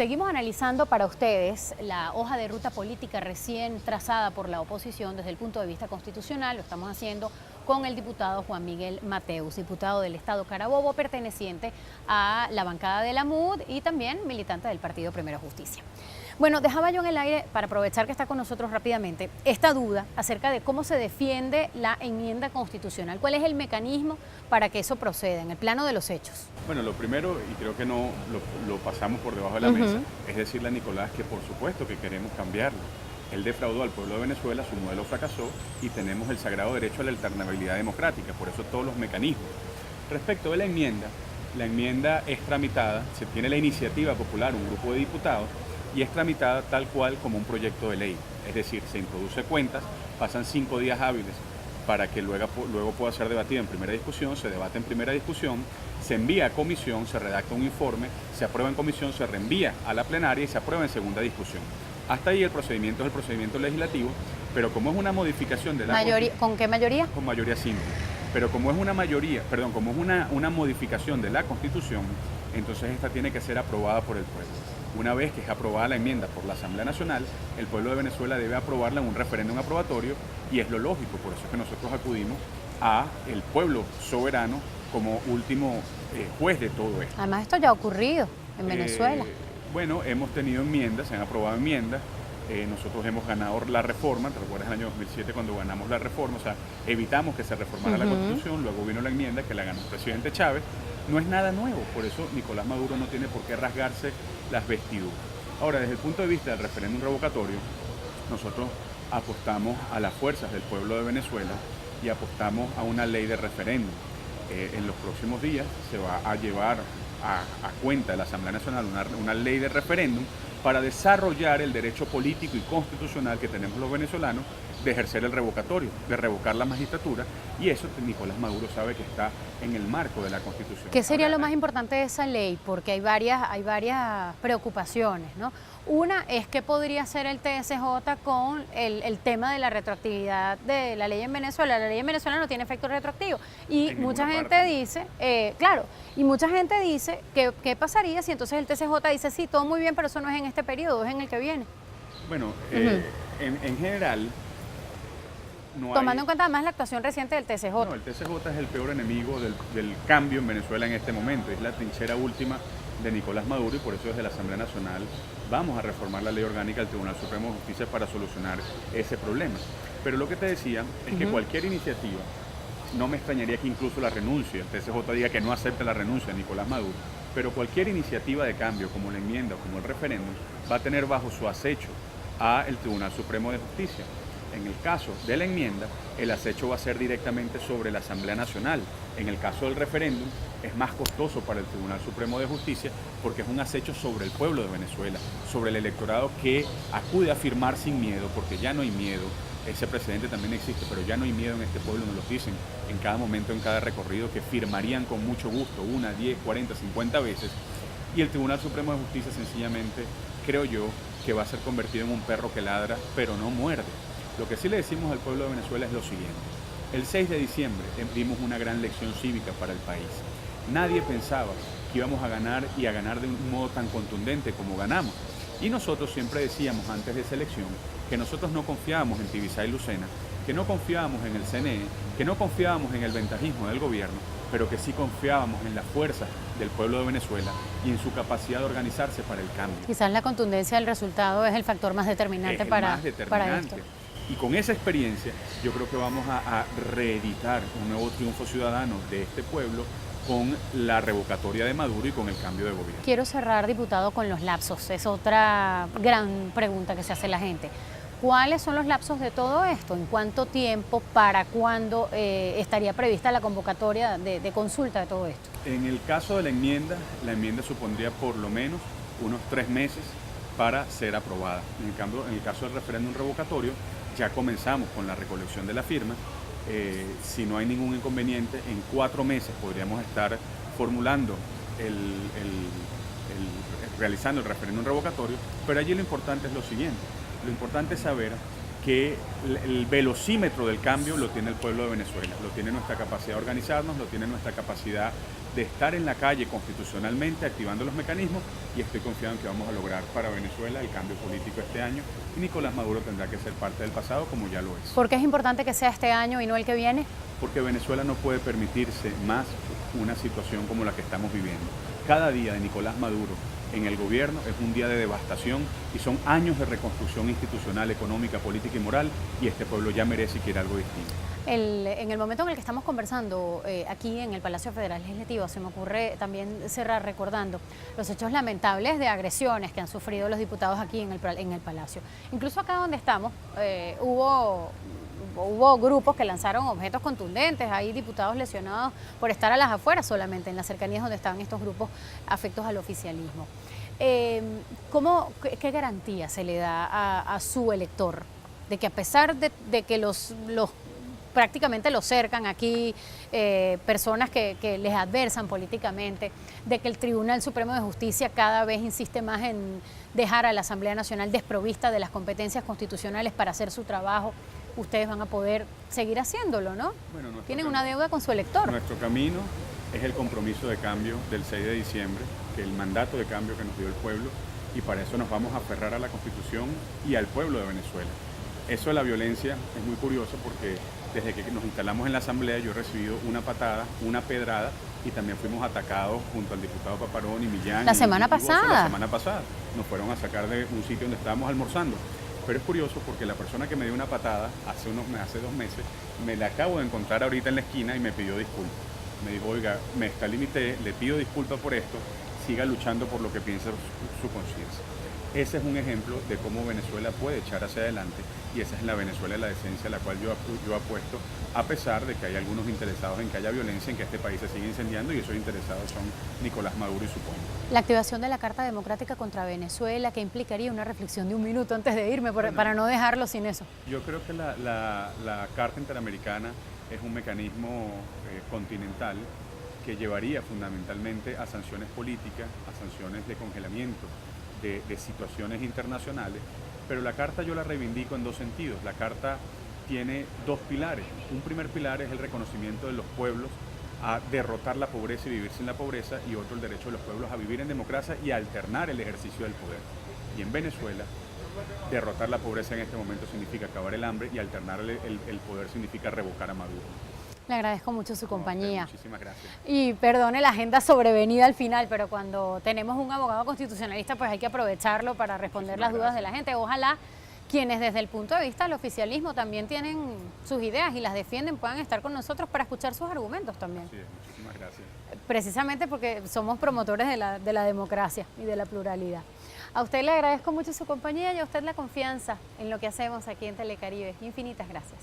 Seguimos analizando para ustedes la hoja de ruta política recién trazada por la oposición desde el punto de vista constitucional. Lo estamos haciendo con el diputado Juan Miguel Mateus, diputado del Estado Carabobo, perteneciente a la bancada de la MUD y también militante del partido Primero Justicia. Bueno, dejaba yo en el aire, para aprovechar que está con nosotros rápidamente, esta duda acerca de cómo se defiende la enmienda constitucional. ¿Cuál es el mecanismo para que eso proceda en el plano de los hechos? Bueno, lo primero, y creo que no lo pasamos por debajo de la mesa, es decirle a Nicolás que por supuesto que queremos cambiarlo. Él defraudó al pueblo de Venezuela, su modelo fracasó y tenemos el sagrado derecho a la alternabilidad democrática, por eso todos los mecanismos. Respecto de la enmienda es tramitada, se tiene la iniciativa popular, un grupo de diputados, y es tramitada tal cual como un proyecto de ley. Es decir, se introduce cuentas, pasan 5 días hábiles para que luego pueda ser debatida en primera discusión, se debate en primera discusión, se envía a comisión, se redacta un informe, se aprueba en comisión, se reenvía a la plenaria y se aprueba en segunda discusión. Hasta ahí el procedimiento es el procedimiento legislativo, pero como es una modificación de la Mayoría, ¿con qué mayoría? Con mayoría simple. Pero como es una una modificación de la Constitución, entonces esta tiene que ser aprobada por el pueblo. Una vez que es aprobada la enmienda por la Asamblea Nacional, el pueblo de Venezuela debe aprobarla en un referéndum aprobatorio y es lo lógico, por eso es que nosotros acudimos a el pueblo soberano como último juez de todo esto. Además, esto ya ha ocurrido en Venezuela. Bueno, hemos tenido enmiendas, se han aprobado enmiendas. Nosotros hemos ganado la reforma, ¿te recuerdas el año 2007 cuando ganamos la reforma? O sea, evitamos que se reformara la Constitución, luego vino la enmienda que la ganó el presidente Chávez. No es nada nuevo, por eso Nicolás Maduro no tiene por qué rasgarse las vestiduras. Ahora, desde el punto de vista del referéndum revocatorio, nosotros apostamos a las fuerzas del pueblo de Venezuela y apostamos a una ley de referéndum. En los próximos días se va a llevar a cuenta de la Asamblea Nacional una ley de referéndum para desarrollar el derecho político y constitucional que tenemos los venezolanos de ejercer el revocatorio, de revocar la magistratura, y eso Nicolás Maduro sabe que está en el marco de la Constitución. ¿Qué sería lo más importante de esa ley? Porque hay varias preocupaciones, ¿no? Una es que podría ser el TSJ con el tema de la retroactividad de la ley en Venezuela. La ley en Venezuela no tiene efecto retroactivo. Y mucha gente dice, mucha gente dice que qué pasaría si entonces el TSJ dice, sí, todo muy bien, pero eso no es en este periodo, es en el que viene. Bueno, en general... Tomando en cuenta además la actuación reciente del TSJ. No, el TSJ es el peor enemigo del cambio en Venezuela en este momento. Es la trinchera última de Nicolás Maduro y por eso desde la Asamblea Nacional vamos a reformar la ley orgánica del Tribunal Supremo de Justicia para solucionar ese problema. Pero lo que te decía es que cualquier iniciativa, no me extrañaría que incluso la renuncia, el TSJ diga que no acepte la renuncia de Nicolás Maduro, pero cualquier iniciativa de cambio como la enmienda o como el referéndum va a tener bajo su acecho al Tribunal Supremo de Justicia. En el caso de la enmienda, el acecho va a ser directamente sobre la Asamblea Nacional. En el caso del referéndum, es más costoso para el Tribunal Supremo de Justicia porque es un acecho sobre el pueblo de Venezuela, sobre el electorado que acude a firmar sin miedo, porque ya no hay miedo. Ese precedente también existe, pero ya no hay miedo en este pueblo, nos lo dicen en cada momento, en cada recorrido, que firmarían con mucho gusto 1, 10, 40, 50 veces. Y el Tribunal Supremo de Justicia sencillamente, creo yo, que va a ser convertido en un perro que ladra, pero no muerde. Lo que sí le decimos al pueblo de Venezuela es lo siguiente. El 6 de diciembre dimos una gran lección cívica para el país. Nadie pensaba que íbamos a ganar y a ganar de un modo tan contundente como ganamos. Y nosotros siempre decíamos antes de esa elección que nosotros no confiábamos en Tibisay y Lucena, que no confiábamos en el CNE, que no confiábamos en el ventajismo del gobierno, pero que sí confiábamos en la fuerza del pueblo de Venezuela y en su capacidad de organizarse para el cambio. Quizás la contundencia del resultado es el factor más determinante para esto. Y con esa experiencia yo creo que vamos a reeditar un nuevo triunfo ciudadano de este pueblo con la revocatoria de Maduro y con el cambio de gobierno. Quiero cerrar, diputado, con los lapsos. Es otra gran pregunta que se hace la gente. ¿Cuáles son los lapsos de todo esto? ¿En cuánto tiempo, para cuándo estaría prevista la convocatoria de consulta de todo esto? En el caso de la enmienda supondría por lo menos unos 3 meses para ser aprobada. En el caso del referéndum revocatorio, ya comenzamos con la recolección de la firma. Si no hay ningún inconveniente, en 4 meses podríamos estar formulando realizando el referéndum revocatorio, pero allí lo importante es lo siguiente. Lo importante es saber que el velocímetro del cambio lo tiene el pueblo de Venezuela, lo tiene nuestra capacidad de organizarnos, lo tiene nuestra capacidad de estar en la calle constitucionalmente, activando los mecanismos, y estoy confiado en que vamos a lograr para Venezuela el cambio político este año, y Nicolás Maduro tendrá que ser parte del pasado como ya lo es. ¿Por qué es importante que sea este año y no el que viene? Porque Venezuela no puede permitirse más una situación como la que estamos viviendo. Cada día de Nicolás Maduro en el gobierno es un día de devastación y son años de reconstrucción institucional, económica, política y moral, y este pueblo ya merece y quiere algo distinto. En el momento en el que estamos conversando aquí en el Palacio Federal Legislativo, se me ocurre también cerrar recordando los hechos lamentables de agresiones que han sufrido los diputados aquí en el Palacio. Incluso acá donde estamos hubo grupos que lanzaron objetos contundentes, hay diputados lesionados por estar a las afueras solamente, en las cercanías donde estaban estos grupos afectos al oficialismo. ¿Qué garantía se le da a su elector de que a pesar de que prácticamente lo cercan aquí, personas que les adversan políticamente, de que el Tribunal Supremo de Justicia cada vez insiste más en dejar a la Asamblea Nacional desprovista de las competencias constitucionales para hacer su trabajo, ustedes van a poder seguir haciéndolo, ¿no? Bueno, tienen una deuda con su elector. Nuestro camino es el compromiso de cambio del 6 de diciembre, que es el mandato de cambio que nos dio el pueblo, y para eso nos vamos a aferrar a la Constitución y al pueblo de Venezuela. Eso de la violencia es muy curioso porque desde que nos instalamos en la Asamblea yo he recibido una patada, una pedrada, y también fuimos atacados junto al diputado Paparón y Millán. La semana pasada. La semana pasada. Nos fueron a sacar de un sitio donde estábamos almorzando. Pero es curioso porque la persona que me dio una patada hace 2 meses, me la acabo de encontrar ahorita en la esquina y me pidió disculpas. Me dijo, oiga, me está límite, le pido disculpas por esto, siga luchando por lo que piensa su conciencia. Ese es un ejemplo de cómo Venezuela puede echar hacia adelante, y esa es la Venezuela de la decencia a la cual yo apuesto, a pesar de que hay algunos interesados en que haya violencia, en que este país se siga incendiando, y esos interesados son Nicolás Maduro y su combo. La activación de la Carta Democrática contra Venezuela, que implicaría una reflexión de un minuto antes de irme, para no dejarlo sin eso. Yo creo que la Carta Interamericana es un mecanismo continental que llevaría fundamentalmente a sanciones políticas, a sanciones de congelamiento de situaciones internacionales, pero la Carta yo la reivindico en 2 sentidos. La Carta tiene 2 pilares. Un primer pilar es el reconocimiento de los pueblos a derrotar la pobreza y vivir sin la pobreza, y otro el derecho de los pueblos a vivir en democracia y a alternar el ejercicio del poder. Y en Venezuela, derrotar la pobreza en este momento significa acabar el hambre, y alternar el poder significa revocar a Maduro. Le agradezco mucho su compañía. Muchísimas gracias. Y perdone la agenda sobrevenida al final, pero cuando tenemos un abogado constitucionalista, pues hay que aprovecharlo para responder las dudas de la gente. Ojalá quienes desde el punto de vista del oficialismo también tienen sus ideas y las defienden puedan estar con nosotros para escuchar sus argumentos también. Sí, muchísimas gracias. Precisamente porque somos promotores de la democracia y de la pluralidad. A usted le agradezco mucho su compañía y a usted la confianza en lo que hacemos aquí en Telecaribe. Infinitas gracias.